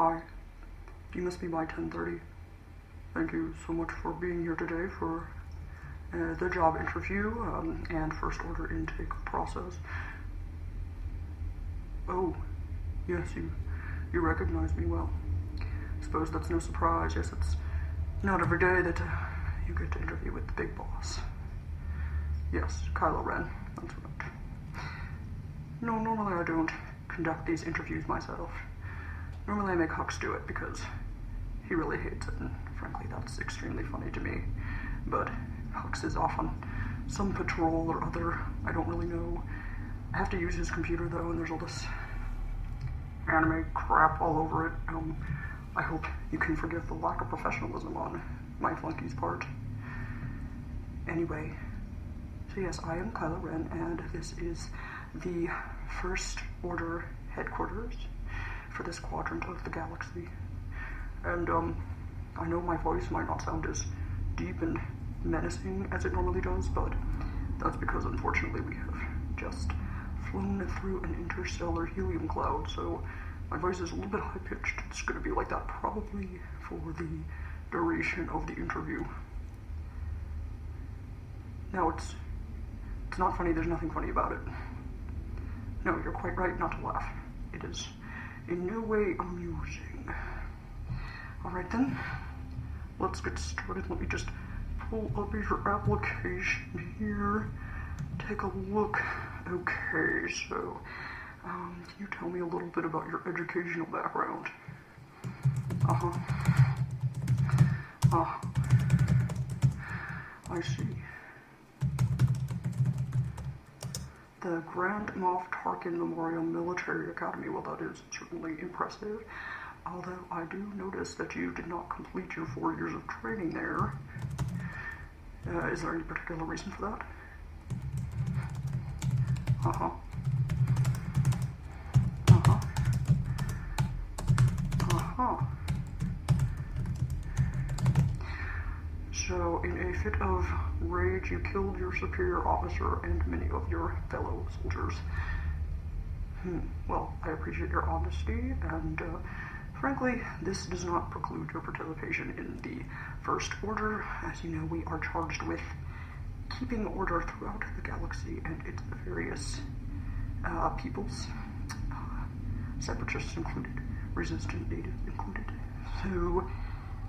Hi, you must be by 10:30. Thank you so much for being here today for the job interview and first order intake process. Oh, yes, you recognize me well. Suppose that's no surprise. Yes, it's not every day that you get to interview with the big boss. Yes, Kylo Ren, that's right. No, normally I don't conduct these interviews myself. Normally I make Hux do it because he really hates it, and frankly that's extremely funny to me. But Hux is off on some patrol or other, I don't really know. I have to use his computer though, and there's all this anime crap all over it. I hope you can forgive the lack of professionalism on my flunkey's part. Anyway, so yes, I am Kylo Ren, and this is the First Order headquarters for this quadrant of the galaxy. And I know my voice might not sound as deep and menacing as it normally does, but that's because unfortunately we have just flown through an interstellar helium cloud, so my voice is a little bit high-pitched. It's going to be like that probably for the duration of the interview. No, it's not funny. There's nothing funny about it. No, you're quite right not to laugh. It is in no way amusing. Alright then, let's get started. Let me just pull up your application here. Take a look. Okay, so, can you tell me a little bit about your educational background? I see. The Grand Moff Tarkin Memorial Military Academy, well, that is certainly impressive. Although I do notice that you did not complete your 4 years of training there. Is there any particular reason for that? So, in a fit of rage, you killed your superior officer and many of your fellow soldiers. Well, I appreciate your honesty, and frankly, this does not preclude your participation in the First Order. As you know, we are charged with keeping order throughout the galaxy and its various peoples, separatists included, resistant natives included. So,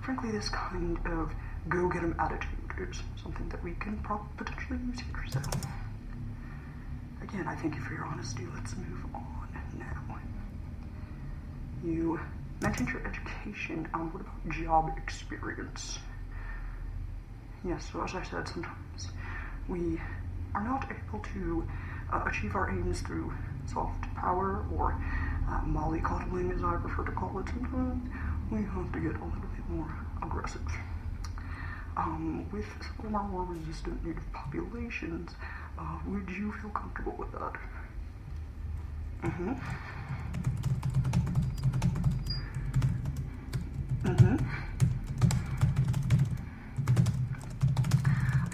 frankly, this kind of go-get-em attitude is something that we can potentially use here. So, again, I thank you for your honesty. Let's move on now. You mentioned your education. What about job experience? Yes, so as I said, sometimes we are not able to achieve our aims through soft power or mollycoddling, as I prefer to call it. Sometimes we have to get a little bit more aggressive. With some of our more resistant native populations, would you feel comfortable with that? I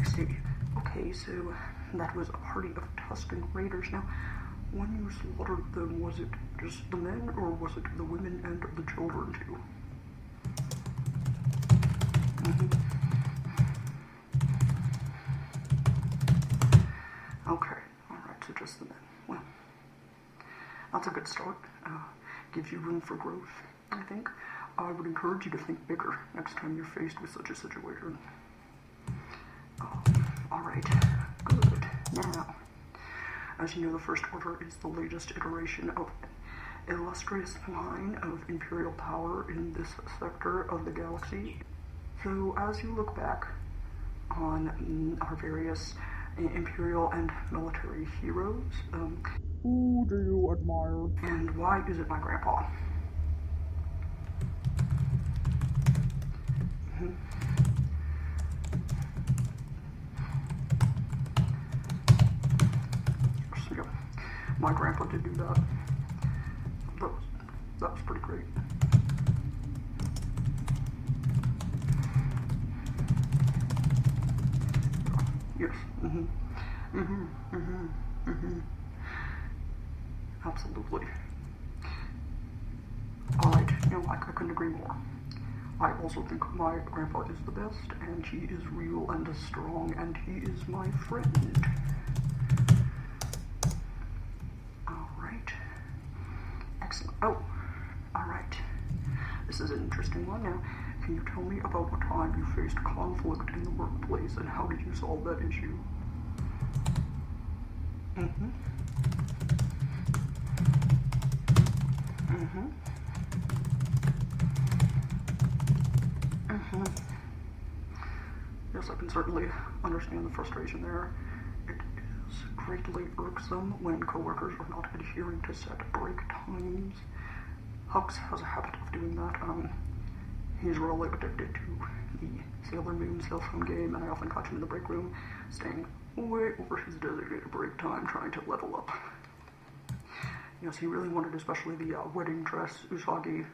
see. Okay, so that was a party of Tusken Raiders. Now, when you slaughtered them, was it just the men, or was it the women and the children too? Okay, alright, so just the men. Well, that's a good start. Gives you room for growth, I think. I would encourage you to think bigger next time you're faced with such a situation. Alright, good. Now, as you know, the First Order is the latest iteration of an illustrious line of imperial power in this sector of the galaxy. So, as you look back on our various imperial and military heroes, who do you admire, and why is it my grandpa? Yeah, my grandpa did do that. That was pretty great. Yes. Absolutely. Alright, No, I couldn't agree more. I also think my grandpa is the best, and he is real and strong, and he is my friend. Alright. Excellent. Oh, alright. This is an interesting one now. Can you tell me about what time you faced conflict in the workplace, and how did you solve that issue? Mm-hmm. Mm-hmm. Mm-hmm. Yes, I can certainly understand the frustration there. It is greatly irksome when coworkers are not adhering to set break times. Hux has a habit of doing that. He's really addicted to the Sailor Moon cell phone game, and I often catch him in the break room, staying way over his designated break time, trying to level up. Yes, he really wanted especially the wedding dress Usagi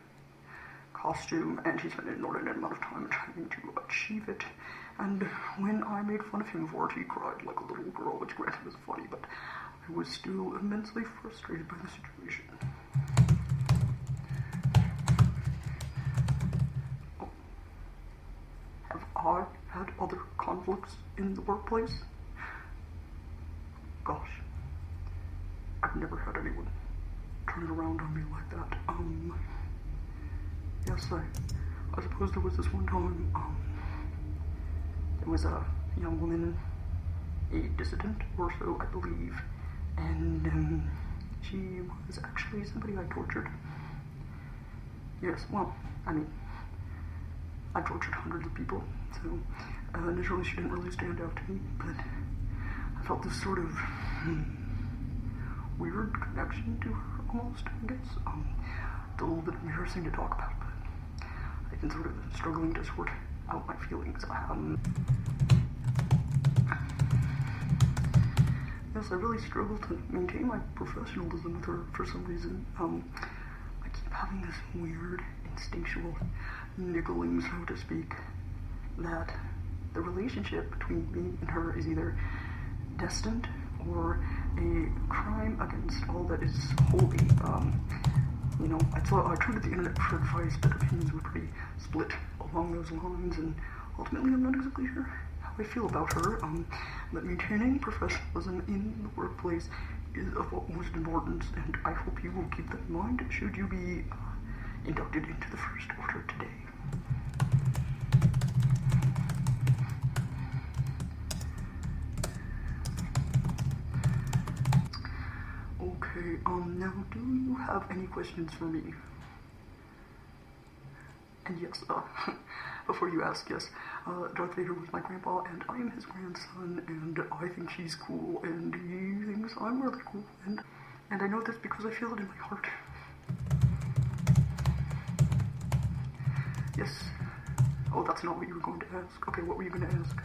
costume, and he spent an inordinate amount of time trying to achieve it. And when I made fun of him for it, he cried like a little girl, which granted was funny, but I was still immensely frustrated by the situation. Oh. Have I had other conflicts in the workplace? Gosh, I've never had anyone turn it around on me like that. Yes, I suppose there was this one time, there was a young woman, a dissident or so, I believe, and, she was actually somebody I tortured. Yes, well, I mean, I tortured hundreds of people, so, initially she didn't really stand out to me, but I felt this sort of, weird connection to her, almost, I guess. It's a little bit embarrassing to talk about, but I've been sort of struggling to sort out my feelings. Yes, I really struggle to maintain my professionalism with her for some reason. I keep having this weird, instinctual niggling, so to speak, that the relationship between me and her is either destined or a crime against all that is holy. You know, I turned to the internet for advice, but opinions were pretty split along those lines, and ultimately I'm not exactly sure how I feel about her. But maintaining professionalism in the workplace is of utmost importance, and I hope you will keep that in mind should you be inducted into the First Order today. Okay, now do you have any questions for me? And yes, before you ask, yes, Darth Vader was my grandpa, and I am his grandson, and I think he's cool, and he thinks I'm really cool, and I know this because I feel it in my heart. Yes. Oh, that's not what you were going to ask. Okay, what were you going to ask?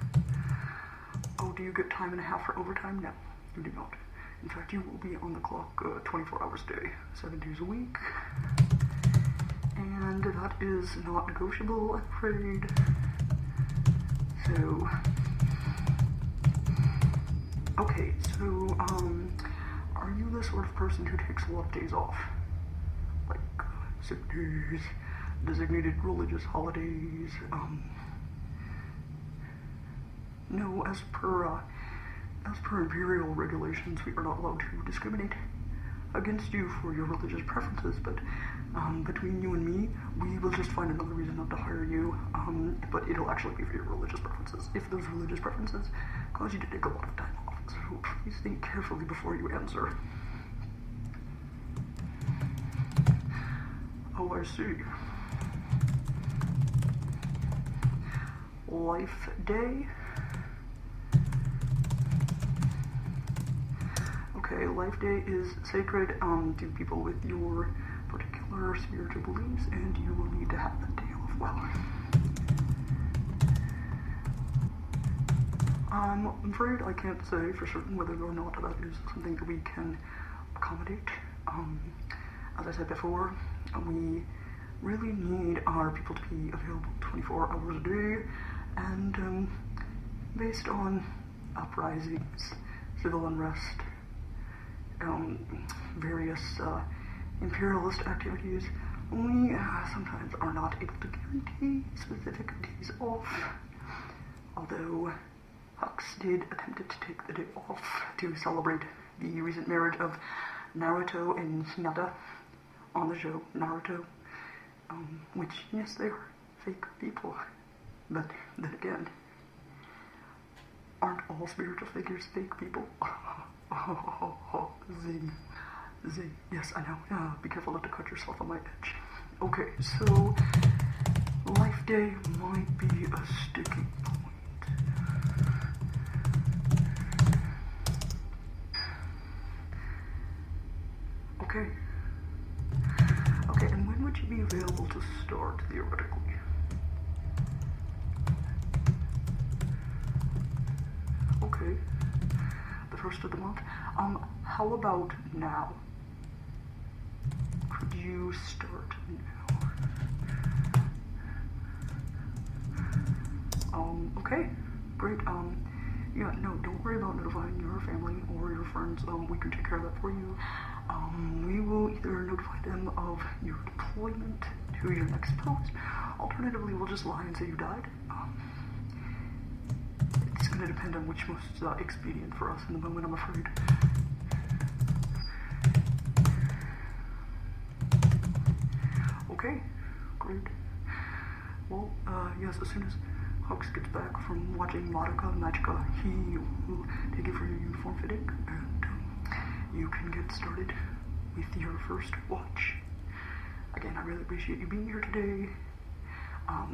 Oh, do you get time and a half for overtime? No, you do not. In fact, you will be on the clock 24 hours a day, 7 days a week. And that is not negotiable, I'm afraid. So, okay, so, are you the sort of person who takes a lot of days off? Like, sick days, designated religious holidays, no, as per Imperial regulations, we are not allowed to discriminate against you for your religious preferences, but between you and me, we will just find another reason not to hire you, but it'll actually be for your religious preferences, if those religious preferences cause you to take a lot of time off. So please think carefully before you answer. Oh, I see. Life Day? Okay, Life Day is sacred to people with your particular spiritual beliefs, and you will need to have that day off. Well, I'm afraid I can't say for certain whether or not that is something that we can accommodate. As I said before, we really need our people to be available 24 hours a day, and based on uprisings, civil unrest, various imperialist activities, We sometimes are not able to guarantee specific days off, although Hux did attempt to take the day off to celebrate the recent marriage of Naruto and Hinata on the show Naruto, which, yes, they are fake people, but then again, aren't all spiritual figures fake people? Zing. Zing. Yes, I know. Be careful not to cut yourself on my edge. Okay, so Life Day might be a sticking point. Okay. Okay, and when would you be available to start, theoretically? Okay. The first of the month. How about now? Could you start now? Okay. Great. Yeah, no, don't worry about notifying your family or your friends. We can take care of that for you. We will either notify them of your deployment to your next post. Alternatively, we'll just lie and say you died. It's going to depend on which most expedient for us in the moment, I'm afraid. Okay, great. Well, yes, as soon as Hux gets back from watching Magica, he will take it for your uniform fitting, and you can get started with your first watch. Again, I really appreciate you being here today.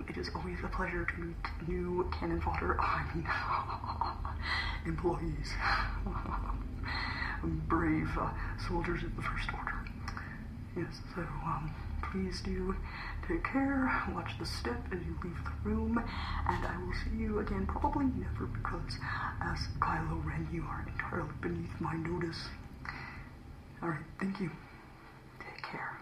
It is always a pleasure to meet new cannon fodder, employees, brave soldiers of the First Order. Yes, so please do take care, watch the step as you leave the room, and I will see you again, probably never, because as Kylo Ren, you are entirely beneath my notice. Alright, thank you. Take care.